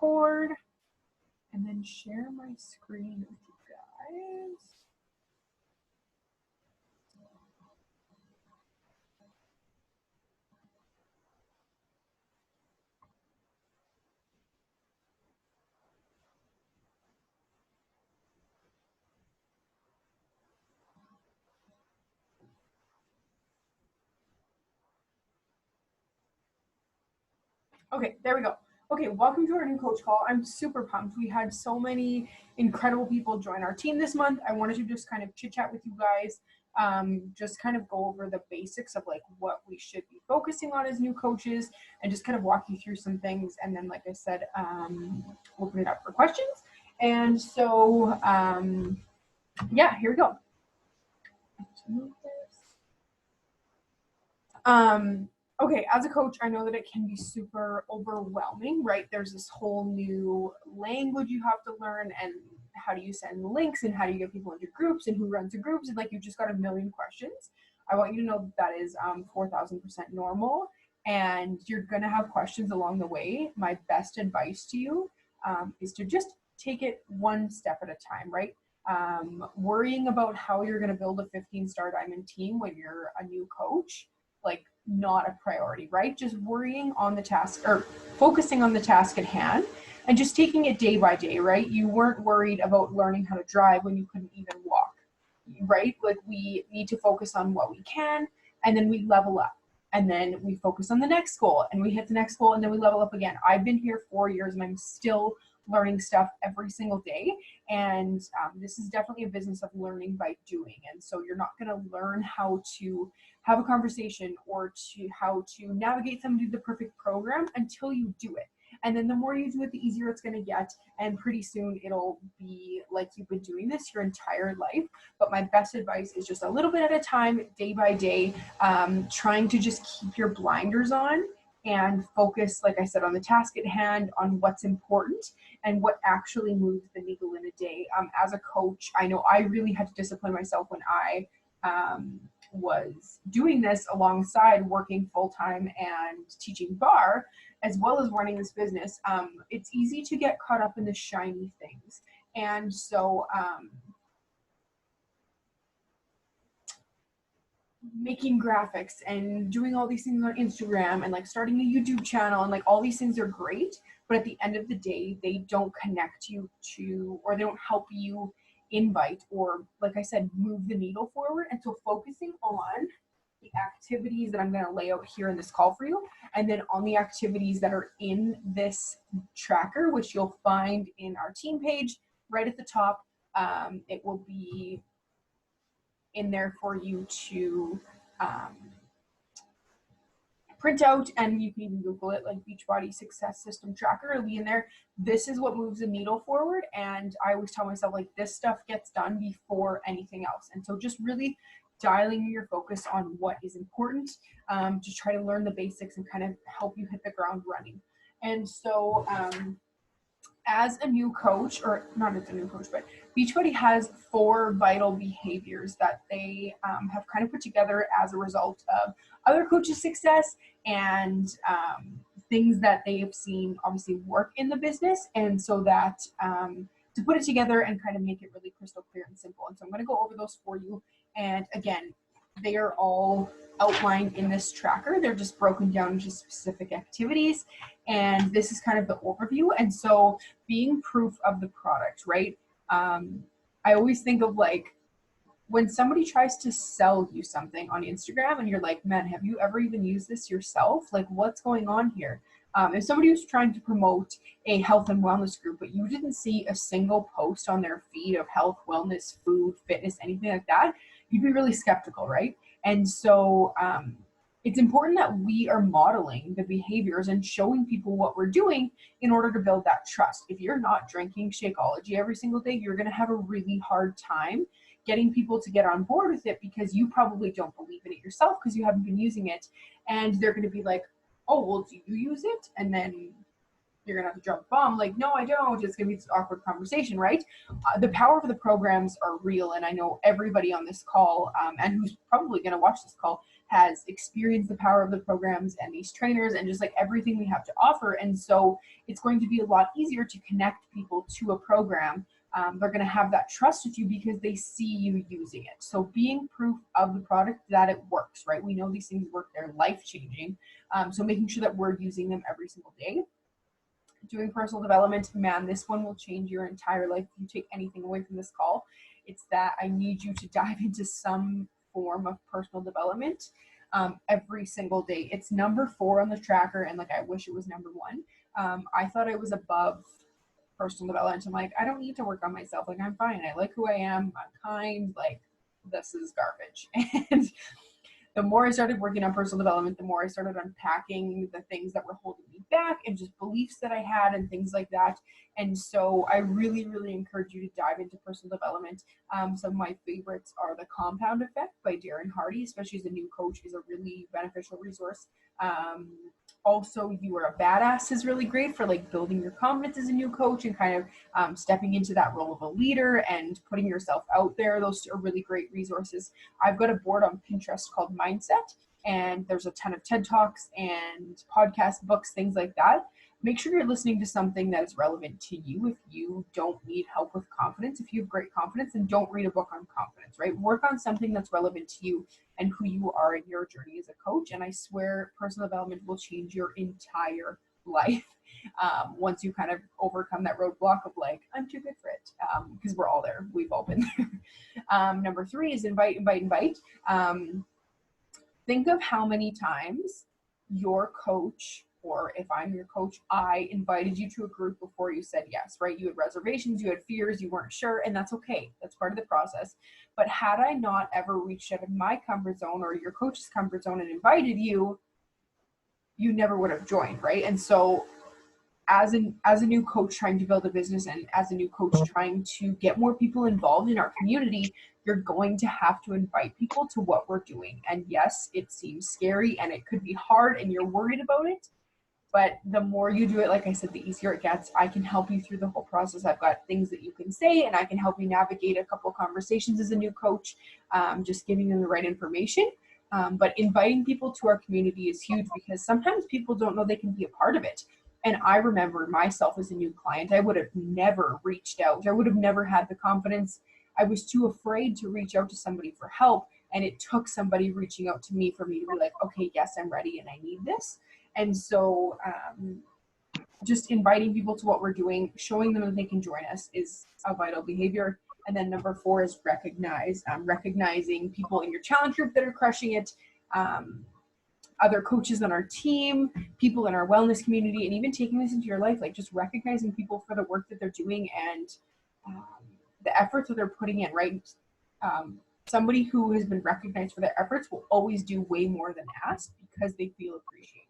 record and then share my screen with you guys. Okay, there we go. Okay, welcome to our new coach call. I'm super pumped. We had so many incredible people join our team this month. I wanted to just kind of chit chat with you guys, just kind of go over the basics of like what we should be focusing on as new coaches and just kind of walk you through some things. And then, like I said, open it up for questions. And so, yeah, here we go. Okay, as a coach, I know that it can be super overwhelming, right? There's this whole new language you have to learn, and how do you send links, and how do you get people into groups, and who runs the groups, and like you just got a million questions. I want you to know that is 4,000% normal, and you're gonna have questions along the way. My best advice to you is to just take it one step at a time, right? Worrying about how you're gonna build a 15-star diamond team when you're a new coach, like not a priority, right? Just worrying on the task or focusing on the task at hand and just taking it day by day, right? You weren't worried about learning how to drive when you couldn't even walk, right? Like we need to focus on what we can, and then we level up, and then we focus on the next goal, and we hit the next goal, and then we level up again. I've been here 4 years and I'm still learning stuff every single day. And this is definitely a business of learning by doing. And so you're not going to learn how to have a conversation or to how to navigate somebody to the perfect program until you do it. And then the more you do it, the easier it's going to get. And pretty soon it'll be like you've been doing this your entire life. But my best advice is just a little bit at a time, day by day, trying to just keep your blinders on and focus, like I said, on the task at hand, on what's important and what actually moves the needle in a day. As a coach, I know I really had to discipline myself when I was doing this alongside working full-time and teaching bar, as well as running this business. It's easy to get caught up in the shiny things. And so making graphics and doing all these things on Instagram and like starting a YouTube channel and like all these things are great, but at the end of the day, they don't connect you to, or they don't help you invite or, like I said, move the needle forward. And so focusing on the activities that I'm going to lay out here in this call for you, and then on the activities that are in this tracker, which you'll find in our team page right at the top. It will be in there for you to print out, and you can even Google it, like Beachbody Success System Tracker. It'll be in there. This is what moves the needle forward, and I always tell myself, like, this stuff gets done before anything else. And so just really dialing your focus on what is important, to try to learn the basics and kind of help you hit the ground running. And so as a new coach, or not as a new coach, but Beachbody has 4 vital behaviors that they have kind of put together as a result of other coaches' success and things that they have seen obviously work in the business. And so that to put it together and kind of make it really crystal clear and simple. And so I'm going to go over those for you. And again, they are all outlined in this tracker. They're just broken down into specific activities. And this is kind of the overview. And so being proof of the product, right? I always think of like when somebody tries to sell you something on Instagram and you're like, man, have you ever even used this yourself? Like, what's going on here? If somebody was trying to promote a health and wellness group, but you didn't see a single post on their feed of health, wellness, food, fitness, anything like that, you'd be really skeptical, right? And so it's important that we are modeling the behaviors and showing people what we're doing in order to build that trust. If you're not drinking Shakeology every single day, you're going to have a really hard time getting people to get on board with it because you probably don't believe in it yourself because you haven't been using it. And they're going to be like, oh, well, do you use it? And then you're gonna have to drop a bomb. Like, no, I don't. It's gonna be this awkward conversation, right? The power of the programs are real, and I know everybody on this call, and who's probably gonna watch this call, has experienced the power of the programs and these trainers and just like everything we have to offer. And so it's going to be a lot easier to connect people to a program. They're going to have that trust with you because they see you using it. So being proof of the product that it works, right? We know these things work, they're life-changing. So making sure that we're using them every single day. Doing personal development, man, this one will change your entire life. If you take anything away from this call, it's that I need you to dive into some form of personal development every single day. It's number 4 on the tracker, and like I wish it was number 1. I thought I was above personal development. I'm like, I don't need to work on myself. Like, I'm fine. I like who I am. I'm kind. Like, this is garbage. And the more I started working on personal development, the more I started unpacking the things that were holding me back and just beliefs that I had and things like that. And so I really, really encourage you to dive into personal development. Some of my favorites are The Compound Effect by Darren Hardy, especially as a new coach, is a really beneficial resource. Also, You Are a Badass is really great for like building your confidence as a new coach and kind of stepping into that role of a leader and putting yourself out there. Those are really great resources. I've got a board on Pinterest called Mindset, and there's a ton of TED Talks and podcast books, things like that. Make sure you're listening to something that is relevant to you. If you don't need help with confidence, if you have great confidence, then don't read a book on confidence, right? Work on something that's relevant to you and who you are in your journey as a coach. And I swear personal development will change your entire life once you kind of overcome that roadblock of like, I'm too good for it, because we're all there. We've all been there. Number 3 is invite. Think of how many times your coach, or if I'm your coach, I invited you to a group before you said yes, right? You had reservations, you had fears, you weren't sure, and that's okay. That's part of the process. But had I not ever reached out of my comfort zone or your coach's comfort zone and invited you, you never would have joined, right? And so as a new coach trying to build a business and as a new coach trying to get more people involved in our community, you're going to have to invite people to what we're doing. And yes, it seems scary and it could be hard and you're worried about it. But the more you do it, like I said, the easier it gets. I can help you through the whole process. I've got things that you can say, and I can help you navigate a couple of conversations as a new coach, just giving them the right information. But inviting people to our community is huge because sometimes people don't know they can be a part of it. And I remember myself as a new client, I would have never reached out. I would have never had the confidence. I was too afraid to reach out to somebody for help. And it took somebody reaching out to me for me to be like, okay, yes, I'm ready and I need this. And so just inviting people to what we're doing, showing them that they can join us is a vital behavior. And then number 4 is recognize. Recognizing people in your challenge group that are crushing it, other coaches on our team, people in our wellness community, and even taking this into your life, like just recognizing people for the work that they're doing and the efforts that they're putting in, right? Somebody who has been recognized for their efforts will always do way more than ask because they feel appreciated.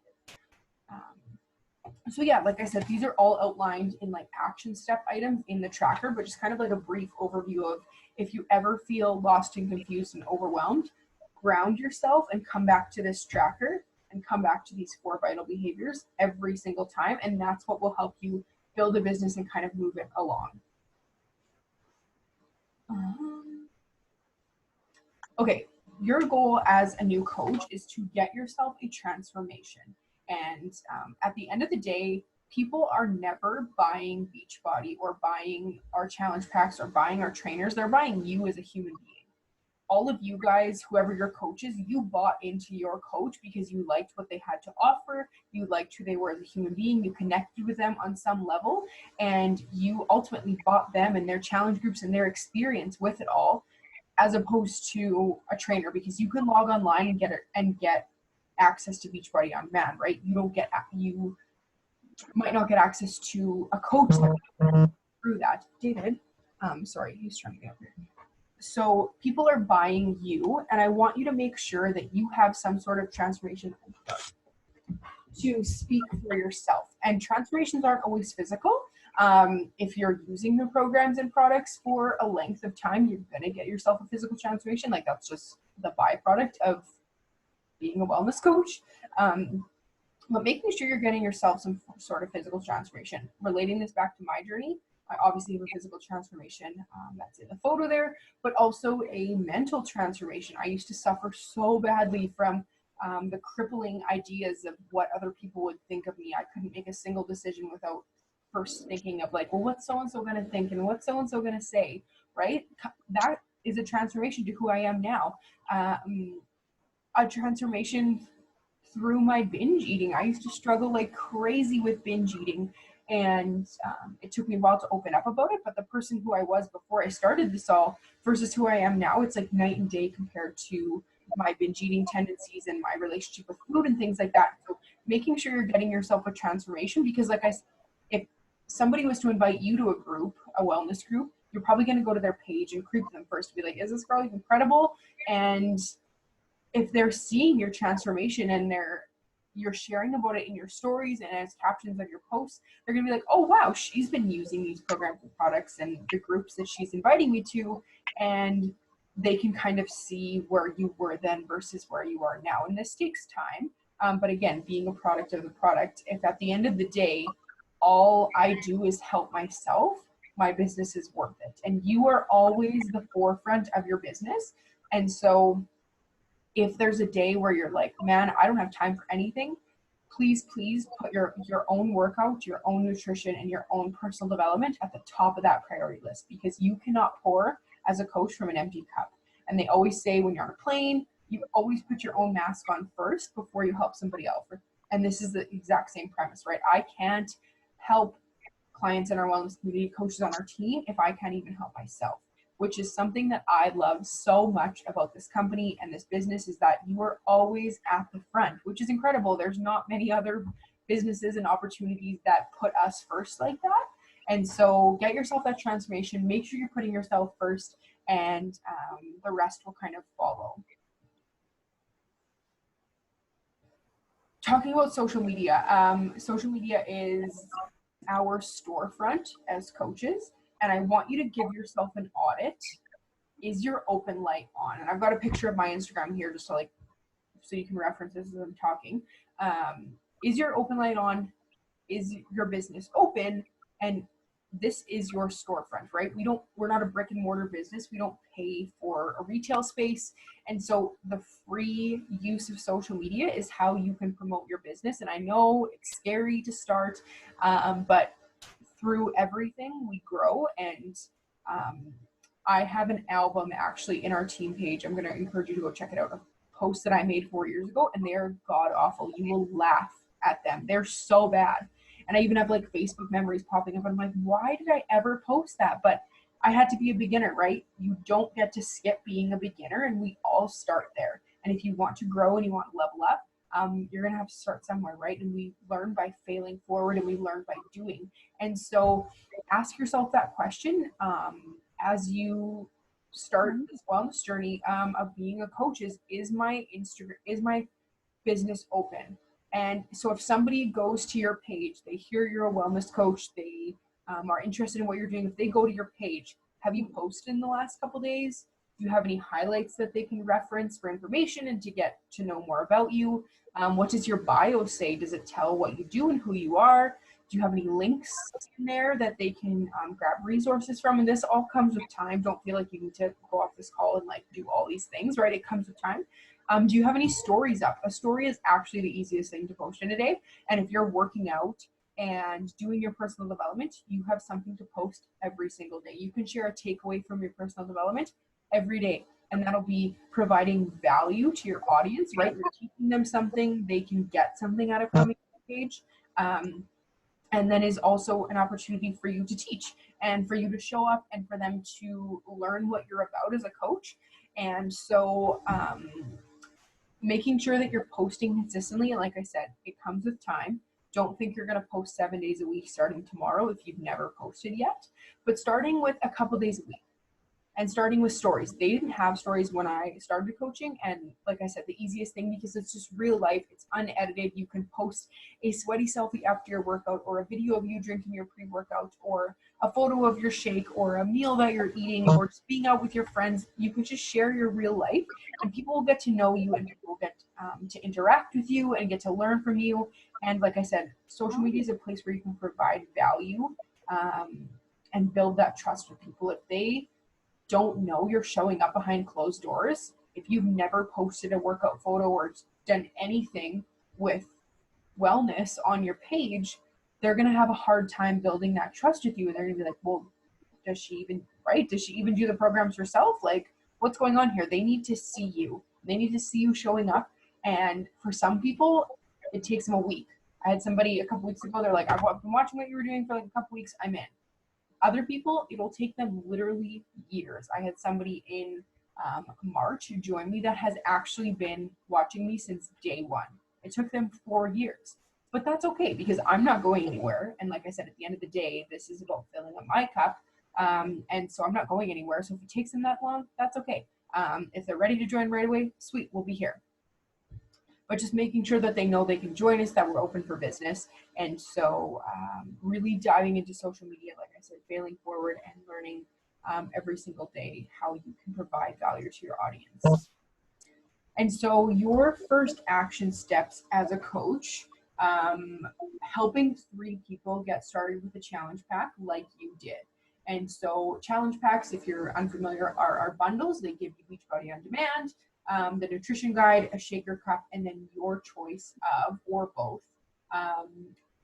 So yeah, like I said, these are all outlined in like action step items in the tracker, but just kind of like a brief overview of if you ever feel lost and confused and overwhelmed, ground yourself and come back to this tracker and come back to these 4 vital behaviors every single time. And that's what will help you build a business and kind of move it along. Okay, your goal as a new coach is to get yourself a transformation. And at the end of the day, people are never buying Beachbody or buying our challenge packs or buying our trainers. They're buying you as a human being. All of you guys, whoever your coach is, you bought into your coach because you liked what they had to offer. You liked who they were as a human being. You connected with them on some level, and you ultimately bought them and their challenge groups and their experience with it all, as opposed to a trainer, because you can log online and get access to Beachbody on demand, right? You might not get access to a coach through that. David, sorry, he's trying to get up here. So people are buying you, and I want you to make sure that you have some sort of transformation to speak for yourself. And transformations aren't always physical. If you're using the programs and products for a length of time, you're going to get yourself a physical transformation. Like that's just the byproduct of being a wellness coach. But making sure you're getting yourself some sort of physical transformation. Relating this back to my journey, I obviously have a physical transformation that's in the photo there, but also a mental transformation. I used to suffer so badly from the crippling ideas of what other people would think of me. I couldn't make a single decision without first thinking of like, well, what's so-and-so going to think and what's so-and-so going to say, right? That is a transformation to who I am now. A transformation through my binge eating. I used to struggle like crazy with binge eating, and it took me a while to open up about it. But the person who I was before I started this all versus who I am now, it's like night and day compared to my binge eating tendencies and my relationship with food and things like that. So making sure you're getting yourself a transformation, because like I said, if somebody was to invite you to a group, a wellness group, you're probably going to go to their page and creep them first to be like, is this girl even credible? And if they're seeing your transformation and you're sharing about it in your stories and as captions on your posts, they're gonna be like, oh wow, she's been using these programs and products and the groups that she's inviting me to, and they can kind of see where you were then versus where you are now. And this takes time. But again, being a product of the product, if at the end of the day, all I do is help myself, my business is worth it. And you are always the forefront of your business. And so if there's a day where you're like, man, I don't have time for anything, please put your own workout, your own nutrition, and your own personal development at the top of that priority list, because you cannot pour as a coach from an empty cup. And they always say when you're on a plane, you always put your own mask on first before you help somebody else. And this is the exact same premise, right? I can't help clients in our wellness community, coaches on our team, if I can't even help myself, which is something that I love so much about this company and this business, is that you are always at the front, which is incredible. There's not many other businesses and opportunities that put us first like that. And so get yourself that transformation, make sure you're putting yourself first, and the rest will kind of follow. Talking about social media is our storefront as coaches, and I want you to give yourself an audit. Is your open light on? And I've got a picture of my Instagram here just so you can reference this as I'm talking. Is your open light on? Is your business open? And this is your storefront, right? We're not a brick and mortar business. We don't pay for a retail space. And so the free use of social media is how you can promote your business. And I know it's scary to start, but through everything we grow. And I have an album actually in our team page. I'm going to encourage you to go check it out. A post that I made 4 years ago, and they're god awful. You will laugh at them. They're so bad. And I even have like Facebook memories popping up. And I'm like, why did I ever post that? But I had to be a beginner, right? You don't get to skip being a beginner, and we all start there. And if you want to grow and you want to level up, you're going to have to start somewhere, right? And we learn by failing forward, and we learn by doing. And so ask yourself that question as you start this wellness journey of being a coach. Is my business open? And so if somebody goes to your page, they hear you're a wellness coach, they are interested in what you're doing. If they go to your page, have you posted in the last couple days? Do you have any highlights that they can reference for information and to get to know more about you? What does your bio say? Does it tell what you do and who you are? Do you have any links in there that they can grab resources from? And this all comes with time. Don't feel like you need to go off this call and like do all these things, right? It comes with time. Do you have any stories up? A story is actually the easiest thing to post in a day. And if you're working out and doing your personal development, you have something to post every single day. You can share a takeaway from your personal development every day. And that'll be providing value to your audience, right? You're teaching them something, they can get something out of coming to the page. And then is also an opportunity for you to teach and for you to show up and for them to learn what you're about as a coach. And so making sure that you're posting consistently. And like I said, it comes with time. Don't think you're going to post 7 days a week starting tomorrow if you've never posted yet, but starting with a couple days a week. and starting with stories. They didn't have stories when I started coaching. And like I said, the easiest thing, because it's just real life, it's unedited. You can post a sweaty selfie after your workout, or a video of you drinking your pre-workout, or a photo of your shake, or a meal that you're eating, or just being out with your friends. You can just share your real life, and people will get to know you, and people will get to interact with you and get to learn from you. And like I said, social media is a place where you can provide value and build that trust with people. If they don't know you're showing up behind closed doors, if you've never posted a workout photo or done anything with wellness on your page, they're going to have a hard time building that trust with you. And they're going to be like, well, does she even do the programs herself? Like, what's going on here? They need to see you. They need to see you showing up. And for some people, it takes them a week. I had somebody a couple weeks ago, they're like, I've been watching what you were doing for like a couple weeks, I'm in. Other people, it'll take them literally years. I had somebody in March who joined me that has actually been watching me since day one. It took them 4 years, but that's okay, because I'm not going anywhere. And like I said, at the end of the day, this is about filling up my cup. And so I'm not going anywhere. So if it takes them that long, that's okay. If they're ready to join right away, sweet, we'll be here. But just making sure that they know they can join us, that we're open for business. And so really diving into social media, like I said, failing forward and learning every single day how you can provide value to your audience. And so your first action steps as a coach, helping 3 people get started with a challenge pack like you did. And so challenge packs, if you're unfamiliar, are bundles. They give you Beachbody on demand, the nutrition guide, a shaker cup, and then your choice of, or both,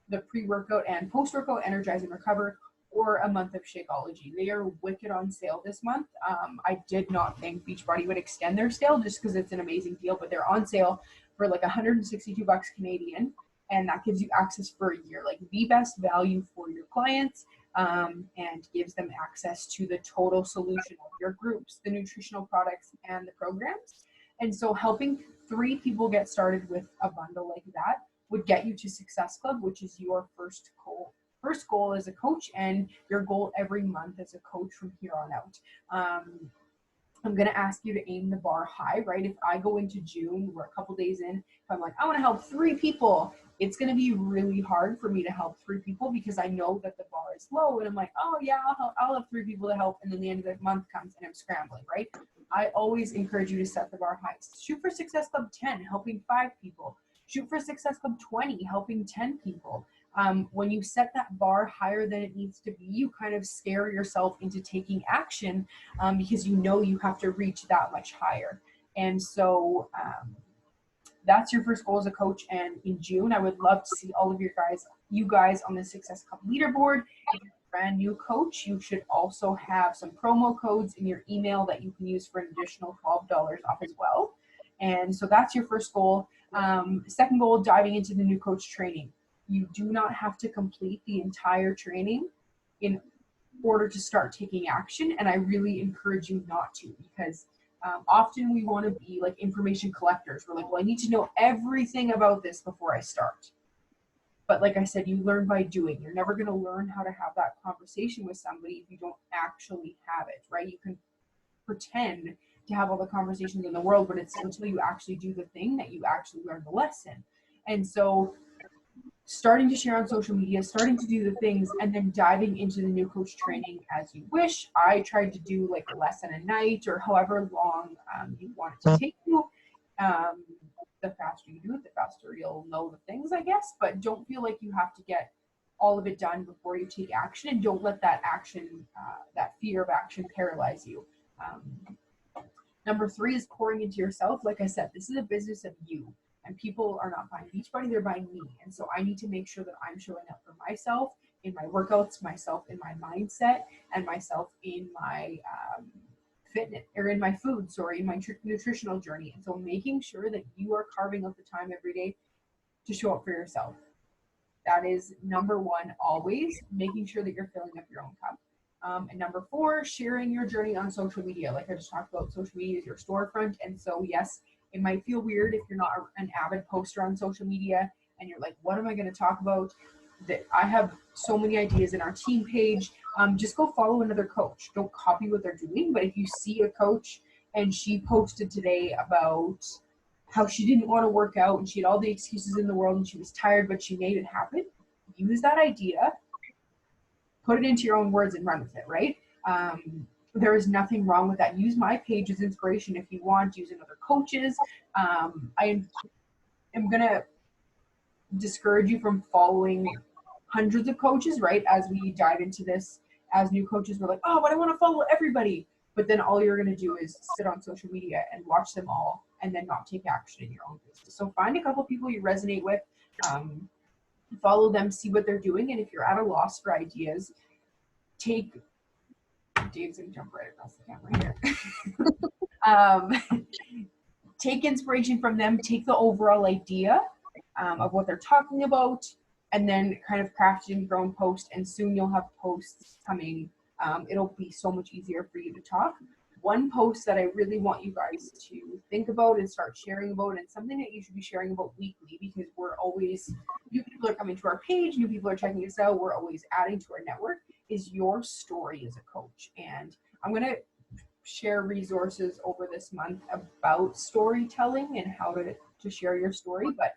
the pre-workout and post-workout Energize and Recover, or a month of Shakeology. They are wicked on sale this month. I did not think Beachbody would extend their sale just because it's an amazing deal, but they're on sale for like $162 Canadian, and that gives you access for a year, like the best value for your clients, and gives them access to the total solution of your groups, the nutritional products, and the programs. And so helping 3 people get started with a bundle like that would get you to Success Club, which is your first goal as a coach, and your goal every month as a coach from here on out. I'm going to ask you to aim the bar high, right? If I go into June, we're a couple days in, if I'm like, I want to help 3 people, it's going to be really hard for me to help 3 people, because I know that the bar is low, and I'm like, oh yeah, I'll have 3 people to help, and then the end of the month comes and I'm scrambling, right? I always encourage you to set the bar high. Shoot for Success Club 10, helping 5 people. Shoot for Success Club 20, helping 10 people. When you set that bar higher than it needs to be, you kind of scare yourself into taking action, because you know you have to reach that much higher. And so that's your first goal as a coach. And in June, I would love to see all of you guys on the Success Club leaderboard. If you're a brand new coach, you should also have some promo codes in your email that you can use for an additional $12 off as well. And so that's your first goal. Second goal, diving into the new coach training. You do not have to complete the entire training in order to start taking action. And I really encourage you not to, because often we want to be like information collectors. We're like, well, I need to know everything about this before I start. But like I said, you learn by doing. You're never going to learn how to have that conversation with somebody if you don't actually have it, right? You can pretend to have all the conversations in the world, but it's until you actually do the thing that you actually learn the lesson. And so starting to share on social media, starting to do the things, and then diving into the new coach training as you wish. I tried to do like a lesson a night, or however long you want it to take you. The faster you do it, the faster you'll know the things, I guess. But don't feel like you have to get all of it done before you take action, and don't let that action, that fear of action, paralyze you. Number 3 is pouring into yourself. Like I said, this is a business of you. And people are not buying Beachbody, they're buying me. And so I need to make sure that I'm showing up for myself in my workouts, myself in my mindset, and myself in my fitness, or in my food, in my nutritional journey. And so making sure that you are carving out the time every day to show up for yourself. That is number 1, always making sure that you're filling up your own cup. And number 4, sharing your journey on social media. Like I just talked about, social media is your storefront. And so yes, it might feel weird if you're not an avid poster on social media and you're like, what am I going to talk about? That I have so many ideas in our team page. just go follow another coach. Don't copy what they're doing, but if you see a coach and she posted today about how she didn't want to work out and she had all the excuses in the world and she was tired, but she made it happen, use that idea, put it into your own words and run with it, right? There is nothing wrong with that. Use my page as inspiration if you want. Use other coaches. I am going to discourage you from following hundreds of coaches, right? As we dive into this, as new coaches, we're like, oh, but I want to follow everybody. But then all you're going to do is sit on social media and watch them all and then not take action in your own business. So find a couple people you resonate with, follow them, see what they're doing. And if you're at a loss for ideas, Dave's going to jump right across the camera here. Take inspiration from them, take the overall idea of what they're talking about, and then kind of craft it in your own post, and soon you'll have posts coming. It'll be so much easier for you to talk. One post that I really want you guys to think about and start sharing about, and something that you should be sharing about weekly, because we're always, new people are coming to our page, new people are checking us out, we're always adding to our network, is your story as a coach. And I'm going to share resources over this month about storytelling and how to share your story. But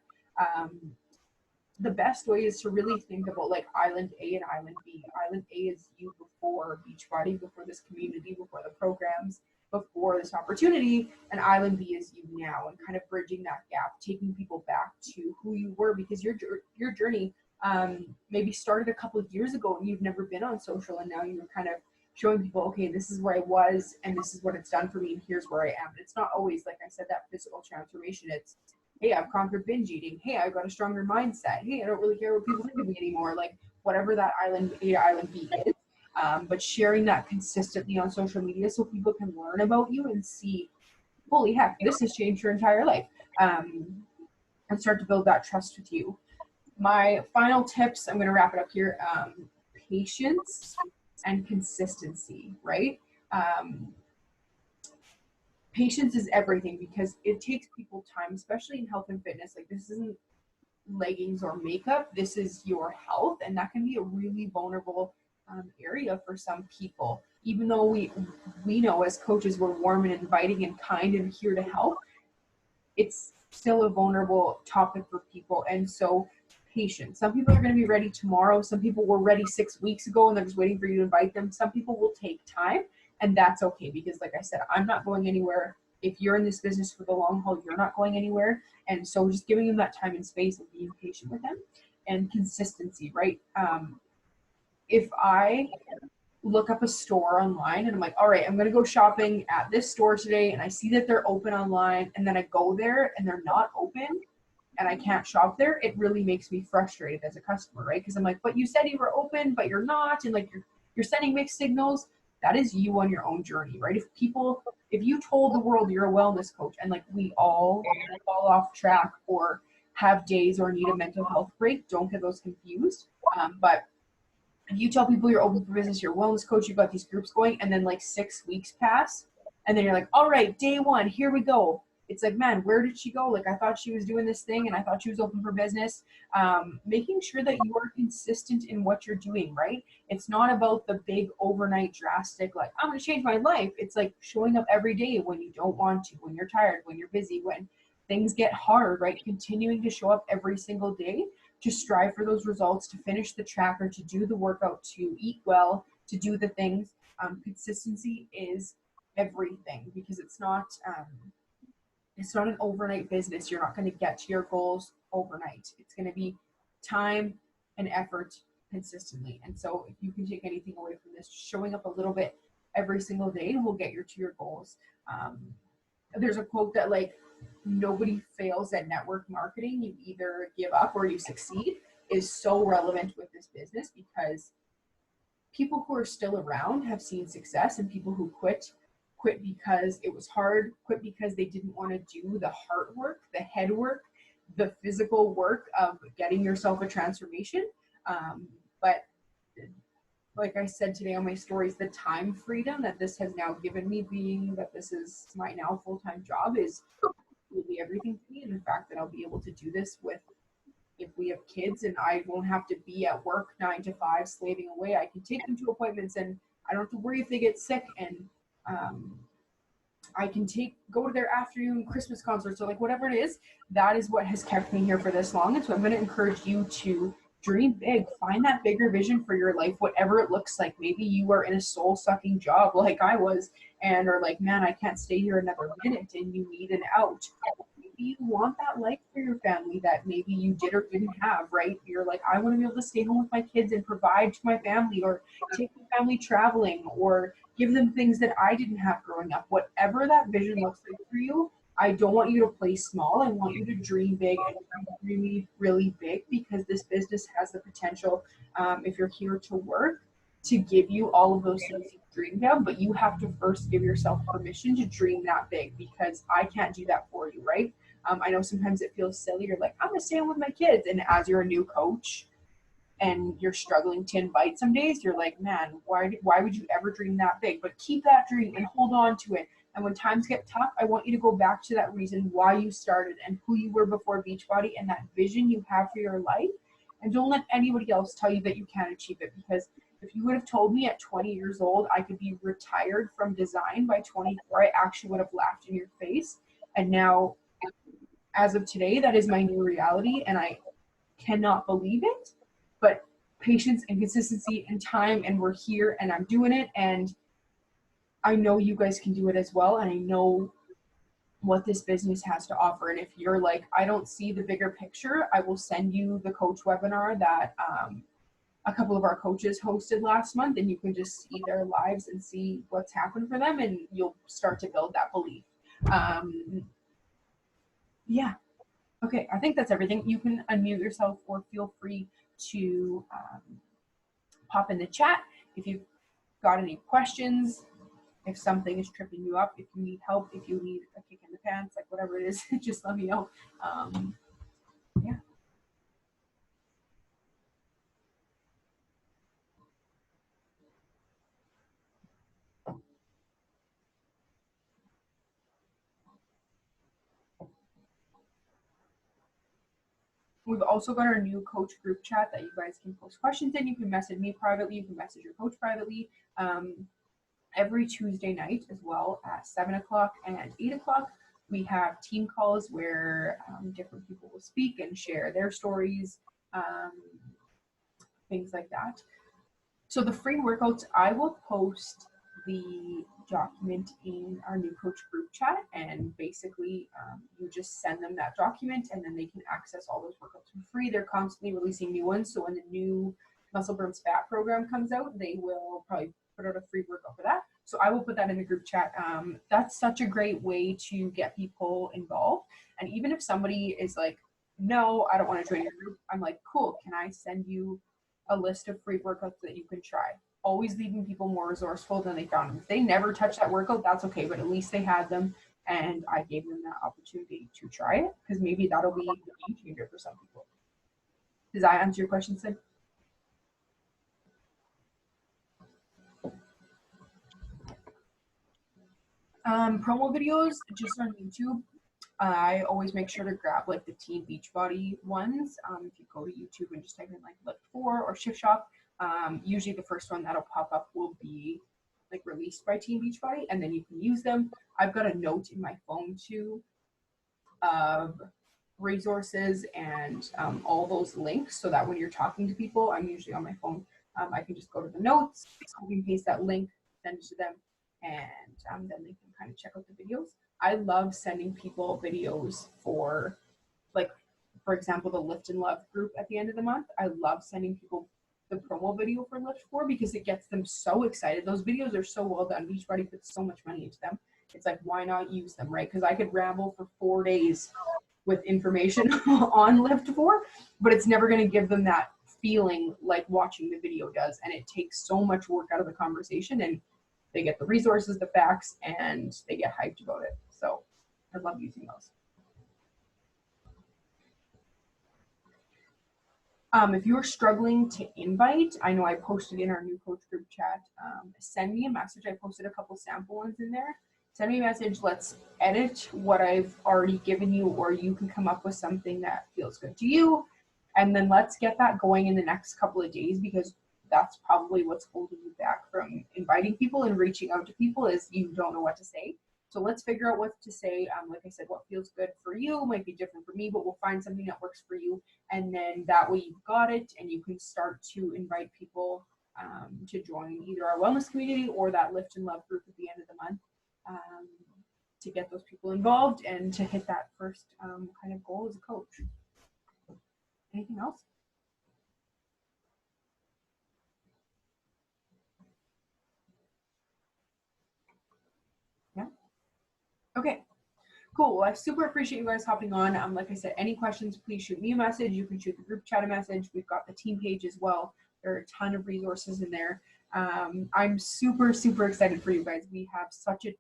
the best way is to really think about like Island A and Island B. Island A is you before Beachbody, before this community, before the programs, before this opportunity, and Island B is you now, and kind of bridging that gap, taking people back to who you were, because your journey maybe started a couple of years ago and you've never been on social, and now you're kind of showing people, okay, this is where I was and this is what it's done for me and here's where I am. And it's not always, like I said, that physical transformation. It's, hey, I've conquered binge eating. Hey, I've got a stronger mindset. Hey, I don't really care what people think of me anymore. Like whatever that Island A to Island B is. But sharing that consistently on social media so people can learn about you and see, holy heck, this has changed your entire life. And start to build that trust with you. My final tips, I'm going to wrap it up here. Patience and consistency, right? Patience is everything, because it takes people time, especially in health and fitness. Like this isn't leggings or makeup, this is your health, and that can be a really vulnerable area for some people. Even though we know as coaches we're warm and inviting and kind and here to help, it's still a vulnerable topic for people. And so patience. Some people are going to be ready tomorrow. Some people were ready 6 weeks ago and they're just waiting for you to invite them. Some people will take time, and that's okay, because like I said, I'm not going anywhere. If you're in this business for the long haul, you're not going anywhere. And so just giving them that time and space and being patient with them. And consistency, right? If I look up a store online and I'm like, all right, I'm going to go shopping at this store today, and I see that they're open online, and then I go there and they're not open and I can't shop there, it really makes me frustrated as a customer, right? Because I'm like, but you said you were open, but you're not, and like you're sending mixed signals. That is you on your own journey, right? If you told the world you're a wellness coach, and like we all fall off track or have days or need a mental health break, don't get those confused. But if you tell people you're open for business, you're a wellness coach, you've got these groups going, and then like 6 weeks pass, and then you're like, all right, day one, here we go. It's like, man, where did she go? Like, I thought she was doing this thing and I thought she was open for business. Making sure that you are consistent in what you're doing, right? It's not about the big overnight drastic, like, I'm going to change my life. It's like showing up every day when you don't want to, when you're tired, when you're busy, when things get hard, right? Continuing to show up every single day to strive for those results, to finish the tracker, to do the workout, to eat well, to do the things. Consistency is everything, because it's not an overnight business. You're not going to get to your goals overnight. It's going to be time and effort consistently. And so if you can take anything away from this, showing up a little bit every single day will get you to your goals. There's a quote that like, nobody fails at network marketing. You either give up or you succeed, is so relevant with this business, because people who are still around have seen success, and people who quit because it was hard, quit because they didn't want to do the hard work, the head work, the physical work of getting yourself a transformation. But like I said today on my stories, the time freedom that this has now given me, being that this is my now full-time job, is really everything to me. And the fact that I'll be able to do this with if we have kids and I won't have to be at work 9 to 5 slaving away, I can take them to appointments and I don't have to worry if they get sick, and I can go to their afternoon Christmas concerts or like whatever it is. That is what has kept me here for this long. And so I'm going to encourage you to dream big, find that bigger vision for your life, whatever it looks like. Maybe you are in a soul sucking job like I was and are like, man, I can't stay here another minute, and you need an out. Maybe you want that life for your family that maybe you did or didn't have, right? You're like, I want to be able to stay home with my kids and provide to my family, or take my family traveling, or give them things that I didn't have growing up. Whatever that vision looks like for you, I don't want you to play small. I want you to dream big and dream really, really big, because this business has the potential, if you're here to work, to give you all of those things you dreamed of, but you have to first give yourself permission to dream that big, because I can't do that for you, right? I know sometimes it feels silly. You're like, I'm gonna stay home with my kids. And as you're a new coach, and you're struggling to invite some days, you're like, man, why would you ever dream that big? But keep that dream and hold on to it. And when times get tough, I want you to go back to that reason why you started and who you were before Beachbody, and that vision you have for your life. And don't let anybody else tell you that you can't achieve it, because if you would have told me at 20 years old I could be retired from design by 24, I actually would have laughed in your face. And now, as of today, that is my new reality, and I cannot believe it. But patience and consistency and time, and we're here, and I'm doing it, and I know you guys can do it as well, and I know what this business has to offer. And if you're like, I don't see the bigger picture, I will send you the coach webinar that a couple of our coaches hosted last month, and you can just see their lives and see what's happened for them, and you'll start to build that belief. Yeah. Okay, I think that's everything. You can unmute yourself or feel free to pop in the chat if you've got any questions, if something is tripping you up, if you need help, if you need a kick in the pants, like whatever it is, just let me know. Yeah. We've also got our new coach group chat that you guys can post questions in. You can message me privately, you can message your coach privately. Every Tuesday night as well at 7 o'clock and 8 o'clock, we have team calls where different people will speak and share their stories, things like that. So the free workouts, I will post the document in our new coach group chat, and basically you just send them that document and then they can access all those workouts for free. They're constantly releasing new ones, so when the new Muscle Burns Fat program comes out, they will probably put out a free workout for that. So I will put that in the group chat. That's such a great way to get people involved. And even if somebody is like, no, I don't want to join your group, I'm like, cool, can I send you a list of free workouts that you can try? Always leaving people more resourceful than they found them. If they never touch that workout, that's okay, but at least they had them, and I gave them that opportunity to try it, because maybe that'll be a game changer for some people. Does that answer your question, Sid? Promo videos just on YouTube. I always make sure to grab like the Team Beachbody ones. If you go to YouTube and just type in like Lift4 or Shift Shop, usually the first one that'll pop up will be like released by Team Beachbody, and then you can use them. I've got a note in my phone too of resources and all those links, so that when you're talking to people, I'm usually on my phone. I can just go to the notes, copy and paste that link, send it to them, and then they can kind of check out the videos. I love sending people videos for, like, for example, the Lift and Love group at the end of the month. I love sending people the promo video for Lift4 because it gets them so excited. Those videos are so well done. Beachbody puts so much money into them. It's like, why not use them, right? Because I could ramble for 4 days with information on Lift4, but it's never going to give them that feeling like watching the video does. And it takes so much work out of the conversation, and they get the resources, the facts, and they get hyped about it. So I love using those. If you're struggling to invite, I know I posted in our new coach group chat, send me a message. I posted a couple sample ones in there. Send me a message. Let's edit what I've already given you, or you can come up with something that feels good to you. And then let's get that going in the next couple of days, because that's probably what's holding you back from inviting people and reaching out to people, is you don't know what to say. So let's figure out what to say. Like I said, what feels good for you might be different for me, but we'll find something that works for you. And then that way you've got it, and you can start to invite people to join either our wellness community or that Lift and Love group at the end of the month, to get those people involved and to hit that first kind of goal as a coach. Anything else? Yeah. Okay. Cool. Well, I super appreciate you guys hopping on. Like I said, any questions, please shoot me a message. You can shoot the group chat a message. We've got the team page as well. There are a ton of resources in there. I'm super, super excited for you guys. We have such an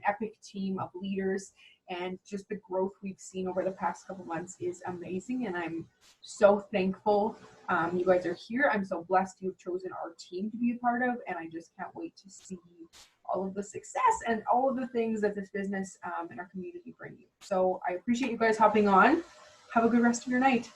epic team of leaders, and just the growth we've seen over the past couple months is amazing. And I'm so thankful you guys are here. I'm so blessed you've chosen our team to be a part of, and I just can't wait to see all of the success and all of the things that this business and our community bring you. So I appreciate you guys hopping on. Have a good rest of your night.